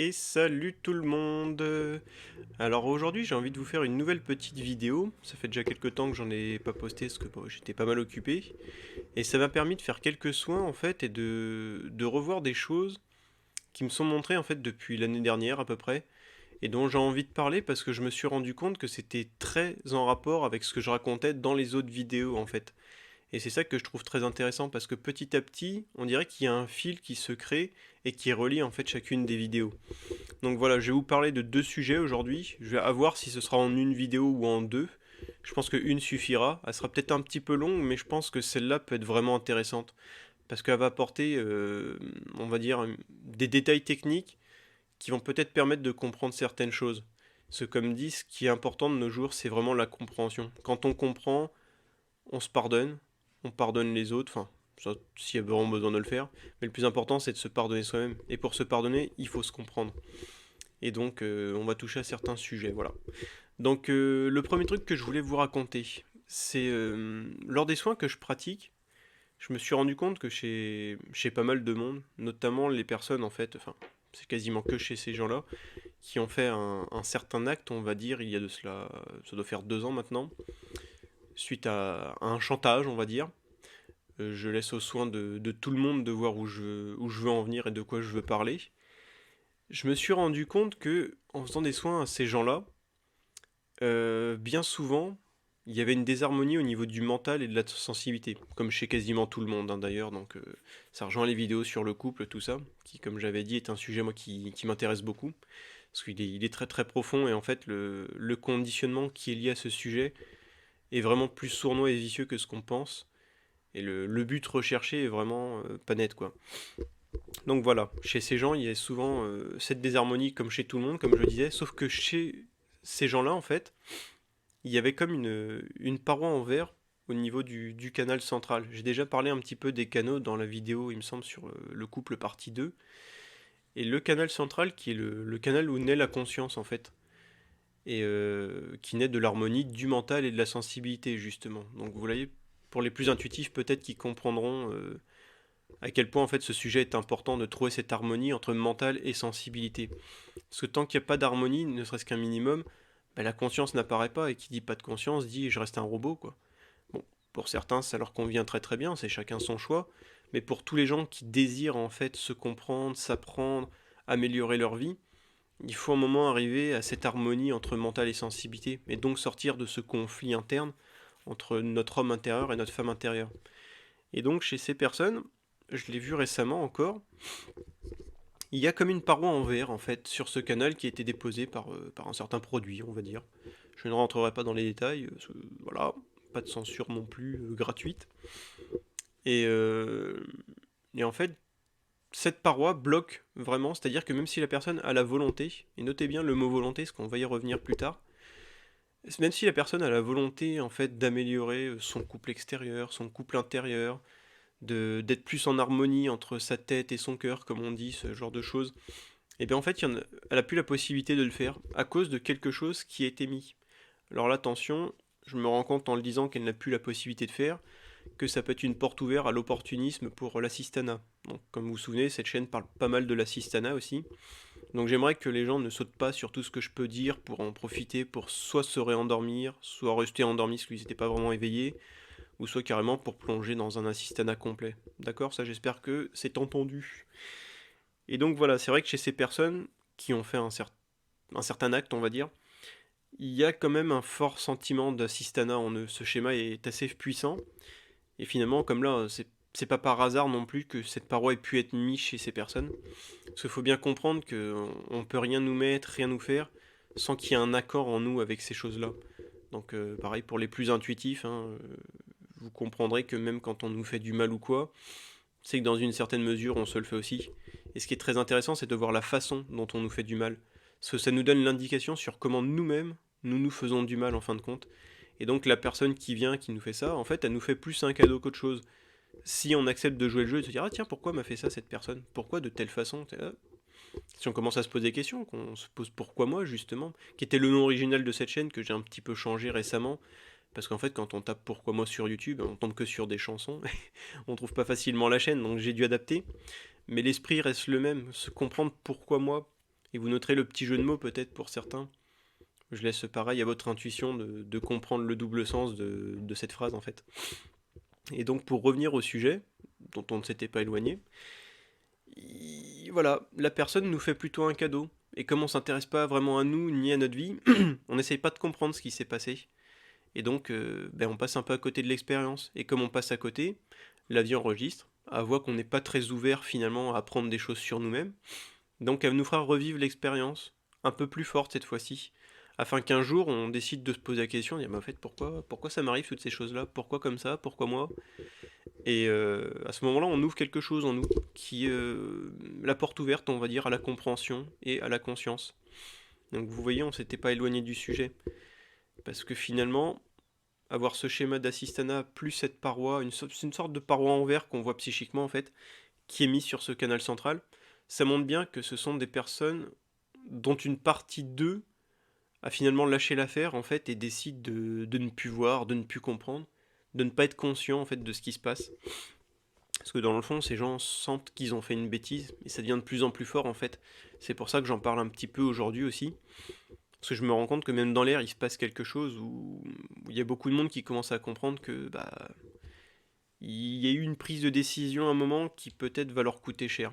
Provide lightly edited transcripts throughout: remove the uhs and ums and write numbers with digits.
Et salut tout le monde. Alors aujourd'hui j'ai envie de vous faire une nouvelle petite vidéo. Ça fait déjà quelques temps que j'en ai pas posté parce que bon, j'étais pas mal occupé. Et ça m'a permis de faire quelques soins en fait et de revoir des choses qui me sont montrées en fait depuis l'année dernière à peu près. Et dont j'ai envie de parler parce que je me suis rendu compte que c'était très en rapport avec ce que je racontais dans les autres vidéos en fait. Et c'est ça que je trouve très intéressant parce que petit à petit, on dirait qu'il y a un fil qui se crée et qui relie en fait chacune des vidéos. Donc voilà, je vais vous parler de deux sujets aujourd'hui. Je vais voir si ce sera en une vidéo ou en deux. Je pense qu'une suffira. Elle sera peut-être un petit peu longue, mais je pense que celle-là peut être vraiment intéressante. Parce qu'elle va apporter, on va dire, des détails techniques qui vont peut-être permettre de comprendre certaines choses. Ce comme dit, ce qui est important de nos jours, c'est vraiment la compréhension. Quand on comprend, on pardonne les autres, enfin, s'il y a vraiment besoin de le faire. Mais le plus important, c'est de se pardonner soi-même. Et pour se pardonner, il faut se comprendre. Et donc, on va toucher à certains sujets, voilà. Donc, le premier truc que je voulais vous raconter, c'est lors des soins que je pratique, je me suis rendu compte que chez pas mal de monde, notamment les personnes en fait, enfin, c'est quasiment que chez ces gens-là, qui ont fait un certain acte, on va dire, il y a de cela, ça doit faire 2 ans maintenant, suite à un chantage, on va dire. Je laisse au soin de tout le monde de voir où je veux en venir et de quoi je veux parler. Je me suis rendu compte que, en faisant des soins à ces gens-là, bien souvent, il y avait une désharmonie au niveau du mental et de la sensibilité, comme chez quasiment tout le monde hein, d'ailleurs, donc ça rejoint les vidéos sur le couple, tout ça, qui comme j'avais dit est un sujet moi qui m'intéresse beaucoup, parce il est très très profond et en fait le conditionnement qui est lié à ce sujet est vraiment plus sournois et vicieux que ce qu'on pense, et le but recherché est vraiment pas net quoi. Donc voilà, chez ces gens il y a souvent cette désharmonie comme chez tout le monde, comme je le disais, sauf que chez ces gens-là en fait, il y avait comme une paroi en verre au niveau du canal central. J'ai déjà parlé un petit peu des canaux dans la vidéo, il me semble, sur le couple partie 2. Et le canal central, qui est le canal où naît la conscience, en fait. Et qui naît de l'harmonie du mental et de la sensibilité, justement. Donc vous voyez, pour les plus intuitifs, peut-être qu'ils comprendront à quel point, en fait, ce sujet est important de trouver cette harmonie entre mental et sensibilité. Parce que tant qu'il n'y a pas d'harmonie, ne serait-ce qu'un minimum, bah, la conscience n'apparaît pas. Et qui dit pas de conscience dit je reste un robot, quoi. Bon, pour certains, ça leur convient très très bien, c'est chacun son choix. Mais pour tous les gens qui désirent en fait se comprendre, s'apprendre, améliorer leur vie, il faut un moment arriver à cette harmonie entre mental et sensibilité, et donc sortir de ce conflit interne entre notre homme intérieur et notre femme intérieure. Et donc chez ces personnes, je l'ai vu récemment encore, il y a comme une paroi en verre en fait sur ce canal qui a été déposé par un certain produit, on va dire. Je ne rentrerai pas dans les détails, voilà, pas de censure non plus gratuite. Et, euh, et en fait, cette paroi bloque vraiment, c'est-à-dire que même si la personne a la volonté, et notez bien le mot volonté, parce qu'on va y revenir plus tard, même si la personne a la volonté en fait d'améliorer son couple extérieur, son couple intérieur, d'être plus en harmonie entre sa tête et son cœur, comme on dit, ce genre de choses, et bien en fait, elle a plus la possibilité de le faire à cause de quelque chose qui a été mis. Alors là, attention, je me rends compte en le disant qu'elle n'a plus la possibilité de faire, que ça peut être une porte ouverte à l'opportunisme pour l'assistanat. Donc, comme vous vous souvenez, cette chaîne parle pas mal de l'assistanat aussi. Donc j'aimerais que les gens ne sautent pas sur tout ce que je peux dire pour en profiter pour soit se réendormir, soit rester endormis parce qu'ils n'étaient pas vraiment éveillés, ou soit carrément pour plonger dans un assistanat complet. D'accord. Ça j'espère que c'est entendu. Et donc voilà, c'est vrai que chez ces personnes qui ont fait un certain acte, on va dire, il y a quand même un fort sentiment d'assistanat en eux. Ce schéma est assez puissant. Et finalement, comme là, c'est pas par hasard non plus que cette paroi ait pu être mise chez ces personnes. Parce qu'il faut bien comprendre qu'on peut rien nous mettre, rien nous faire, sans qu'il y ait un accord en nous avec ces choses-là. Donc pareil pour les plus intuitifs, hein, vous comprendrez que même quand on nous fait du mal ou quoi, c'est que dans une certaine mesure on se le fait aussi. Et ce qui est très intéressant, c'est de voir la façon dont on nous fait du mal. Parce que ça nous donne l'indication sur comment nous-mêmes, nous nous faisons du mal en fin de compte. Et donc la personne qui vient, qui nous fait ça, en fait, elle nous fait plus un cadeau qu'autre chose. Si on accepte de jouer le jeu et de se dire ah tiens pourquoi m'a fait ça cette personne, pourquoi de telle façon, si on commence à se poser des questions, qu'on se pose pourquoi moi justement, qui était le nom original de cette chaîne que j'ai un petit peu changé récemment, parce qu'en fait quand on tape pourquoi moi sur YouTube, on tombe que sur des chansons, on trouve pas facilement la chaîne, donc j'ai dû adapter, mais l'esprit reste le même, se comprendre pourquoi moi, Et vous noterez le petit jeu de mots peut-être pour certains. Je laisse pareil à votre intuition de comprendre le double sens de cette phrase en fait. Et donc pour revenir au sujet, dont on ne s'était pas éloigné, voilà, la personne nous fait plutôt un cadeau. Et comme on s'intéresse pas vraiment à nous ni à notre vie, on n'essaye pas de comprendre ce qui s'est passé. Et donc on passe un peu à côté de l'expérience. Et comme on passe à côté, la vie enregistre, elle voit qu'on n'est pas très ouvert finalement à apprendre des choses sur nous-mêmes. Donc elle nous fera revivre l'expérience, un peu plus forte cette fois-ci, afin qu'un jour on décide de se poser la question, de dire mais en fait pourquoi ça m'arrive toutes ces choses-là, pourquoi comme ça, pourquoi moi. Et à ce moment-là on ouvre quelque chose en nous, qui est la porte ouverte on va dire à la compréhension et à la conscience. Donc vous voyez on s'était pas éloigné du sujet, parce que finalement avoir ce schéma d'assistanat plus cette paroi, une sorte de paroi en verre qu'on voit psychiquement en fait, qui est mise sur ce canal central, ça montre bien que ce sont des personnes dont une partie d'eux a finalement lâché l'affaire en fait et décide de ne plus voir, de ne plus comprendre, de ne pas être conscient en fait de ce qui se passe. Parce que dans le fond, ces gens sentent qu'ils ont fait une bêtise et ça devient de plus en plus fort en fait. C'est pour ça que j'en parle un petit peu aujourd'hui aussi. Parce que je me rends compte que même dans l'air, il se passe quelque chose où il y a beaucoup de monde qui commence à comprendre que il y a eu une prise de décision à un moment qui peut-être va leur coûter cher.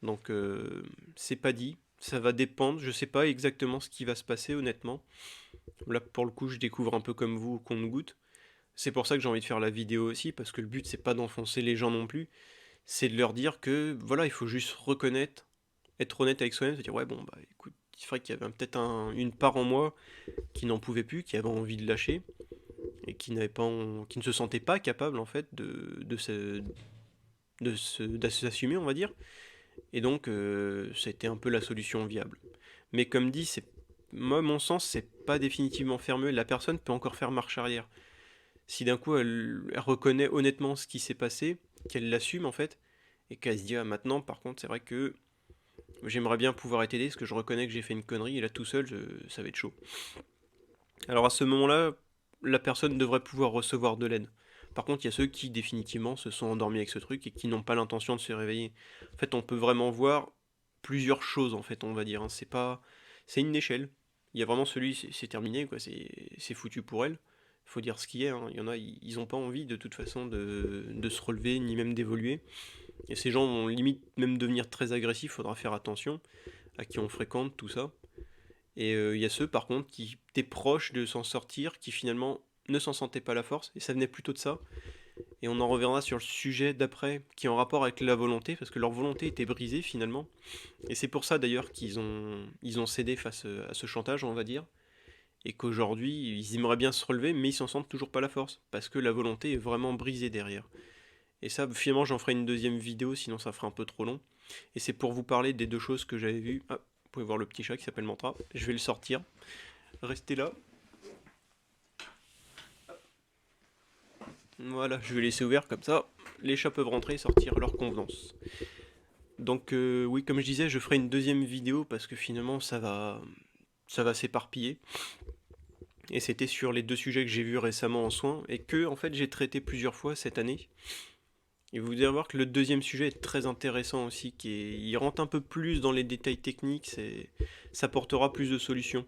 Donc c'est pas dit, ça va dépendre, je sais pas exactement ce qui va se passer honnêtement. Là pour le coup je découvre un peu comme vous qu'on nous goûte. C'est pour ça que j'ai envie de faire la vidéo aussi, parce que le but c'est pas d'enfoncer les gens non plus, c'est de leur dire que voilà, il faut juste reconnaître, être honnête avec soi-même, se dire ouais bon bah écoute, c'est vrai qu'il y avait peut-être une part en moi qui n'en pouvait plus, qui avait envie de lâcher, et qui ne se sentait pas capable en fait de s'assumer on va dire. Et donc, c'était un peu la solution viable. Mais comme dit, moi, mon sens, c'est pas définitivement fermé. La personne peut encore faire marche arrière. Si d'un coup, elle reconnaît honnêtement ce qui s'est passé, qu'elle l'assume en fait, et qu'elle se dit, ah, maintenant, par contre, c'est vrai que j'aimerais bien pouvoir t'aider, parce que je reconnais que j'ai fait une connerie, et là, tout seul, ça va être chaud. Alors, à ce moment-là, la personne devrait pouvoir recevoir de l'aide. Par contre, il y a ceux qui définitivement se sont endormis avec ce truc et qui n'ont pas l'intention de se réveiller. En fait, on peut vraiment voir plusieurs choses, en fait, on va dire. Hein. C'est pas, c'est une échelle. Il y a vraiment celui, c'est terminé, quoi. C'est foutu pour elle. Faut dire ce qui est. Hein. Il y en a, ils ont pas envie de toute façon de se relever ni même d'évoluer. Et ces gens vont limite même devenir très agressifs. Faudra faire attention à qui on fréquente, tout ça. Et il y a ceux par contre qui étaient proches de s'en sortir, qui finalement ne s'en sentaient pas la force, et ça venait plutôt de ça. Et on en reviendra sur le sujet d'après, qui est en rapport avec la volonté, parce que leur volonté était brisée finalement. Et c'est pour ça d'ailleurs ils ont cédé face à ce chantage, on va dire. Et qu'aujourd'hui, ils aimeraient bien se relever, mais ils s'en sentent toujours pas la force, parce que la volonté est vraiment brisée derrière. Et ça, finalement, j'en ferai une deuxième vidéo, sinon ça fera un peu trop long. Et c'est pour vous parler des deux choses que j'avais vues. Ah, vous pouvez voir le petit chat qui s'appelle Mantra. Je vais le sortir. Restez là. Voilà, je vais laisser ouvert comme ça. Les chats peuvent rentrer et sortir à leur convenance. Donc oui, comme je disais, je ferai une deuxième vidéo parce que finalement ça va s'éparpiller. Et c'était sur les deux sujets que j'ai vus récemment en soins et que en fait j'ai traité plusieurs fois cette année. Et vous allez voir que le deuxième sujet est très intéressant aussi, il rentre un peu plus dans les détails techniques, ça portera plus de solutions.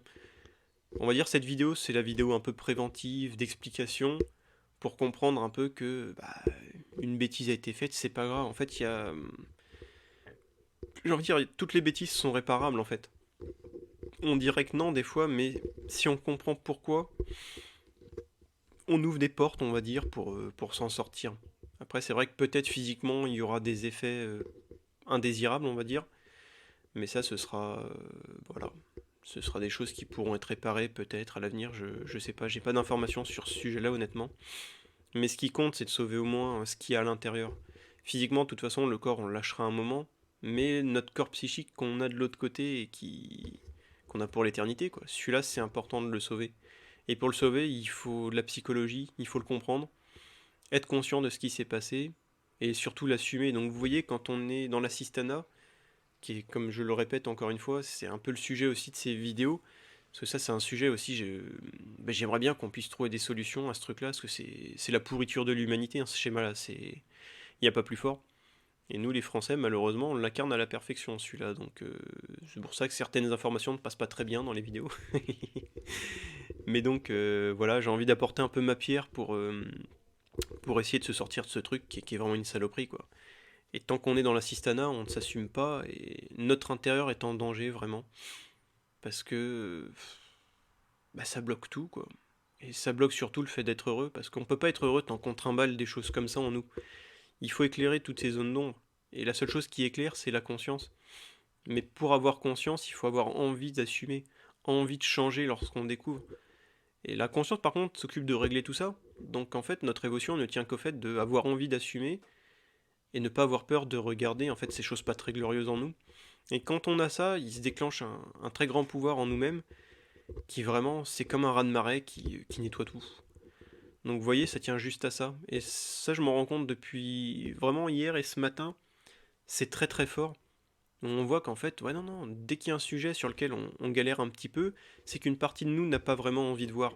On va dire cette vidéo, c'est la vidéo un peu préventive, d'explication, pour comprendre un peu que une bêtise a été faite, c'est pas grave. En fait, il y a, j'ai envie de dire, toutes les bêtises sont réparables en fait. On dirait que non des fois, mais si on comprend pourquoi, on ouvre des portes, on va dire, pour s'en sortir. Après, c'est vrai que peut-être physiquement, il y aura des effets indésirables, on va dire, mais ça, voilà, ce sera des choses qui pourront être réparées peut-être à l'avenir. Je sais pas, j'ai pas d'informations sur ce sujet-là honnêtement. Mais ce qui compte, c'est de sauver au moins ce qu'il y a à l'intérieur. Physiquement, de toute façon, le corps, on le lâchera un moment, mais notre corps psychique qu'on a de l'autre côté et qu'on a pour l'éternité, quoi. Celui-là, c'est important de le sauver. Et pour le sauver, il faut de la psychologie, il faut le comprendre, être conscient de ce qui s'est passé, et surtout l'assumer. Donc vous voyez, quand on est dans l'assistanat, qui est, comme je le répète encore une fois, c'est un peu le sujet aussi de ces vidéos, parce que ça c'est un sujet aussi, j'aimerais bien qu'on puisse trouver des solutions à ce truc-là, parce que c'est la pourriture de l'humanité, hein, ce schéma-là, il n'y a pas plus fort. Et nous les Français, malheureusement, on l'incarne à la perfection celui-là, donc c'est pour ça que certaines informations ne passent pas très bien dans les vidéos. Mais donc voilà, j'ai envie d'apporter un peu ma pierre pour essayer de se sortir de ce truc qui est vraiment une saloperie, quoi. Et tant qu'on est dans l'assistanat, on ne s'assume pas et notre intérieur est en danger vraiment. Parce que bah, ça bloque tout, quoi. Et ça bloque surtout le fait d'être heureux, parce qu'on peut pas être heureux tant qu'on trimballe des choses comme ça en nous. Il faut éclairer toutes ces zones d'ombre. Et la seule chose qui éclaire, c'est la conscience. Mais pour avoir conscience, il faut avoir envie d'assumer, envie de changer lorsqu'on découvre. Et la conscience, par contre, s'occupe de régler tout ça. Donc en fait, notre évolution ne tient qu'au fait d'avoir envie d'assumer et ne pas avoir peur de regarder en fait ces choses pas très glorieuses en nous. Et quand on a ça, il se déclenche un très grand pouvoir en nous-mêmes qui vraiment, c'est comme un raz-de-marée qui nettoie tout. Donc vous voyez, ça tient juste à ça. Et ça, je m'en rends compte depuis vraiment hier et ce matin, c'est très très fort. On voit qu'en fait, ouais, non, non, dès qu'il y a un sujet sur lequel on galère un petit peu, c'est qu'une partie de nous n'a pas vraiment envie de voir.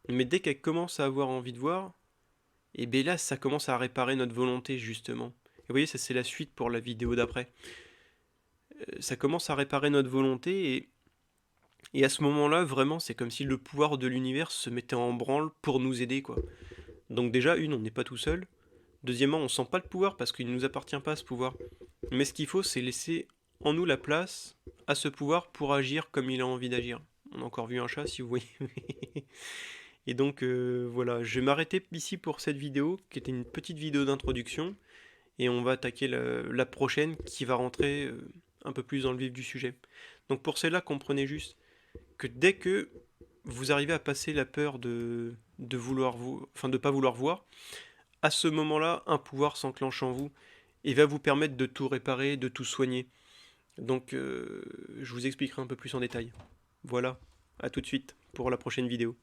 Mais dès qu'elle commence à avoir envie de voir, et bien là, ça commence à réparer notre volonté, justement. Et vous voyez, ça c'est la suite pour la vidéo d'après. Ça commence à réparer notre volonté, et à ce moment-là, vraiment, c'est comme si le pouvoir de l'univers se mettait en branle pour nous aider, quoi. Donc déjà, on n'est pas tout seul. Deuxièmement, on sent pas le pouvoir parce qu'il ne nous appartient pas ce pouvoir. Mais ce qu'il faut, c'est laisser en nous la place à ce pouvoir pour agir comme il a envie d'agir. On a encore vu un chat, si vous voyez. Et donc voilà, je vais m'arrêter ici pour cette vidéo, qui était une petite vidéo d'introduction, et on va attaquer la prochaine qui va rentrer un peu plus dans le vif du sujet. Donc pour cela, comprenez juste que dès que vous arrivez à passer la peur de vouloir enfin de pas vouloir voir, à ce moment-là, un pouvoir s'enclenche en vous et va vous permettre de tout réparer, de tout soigner. Donc je vous expliquerai un peu plus en détail. Voilà, à tout de suite pour la prochaine vidéo.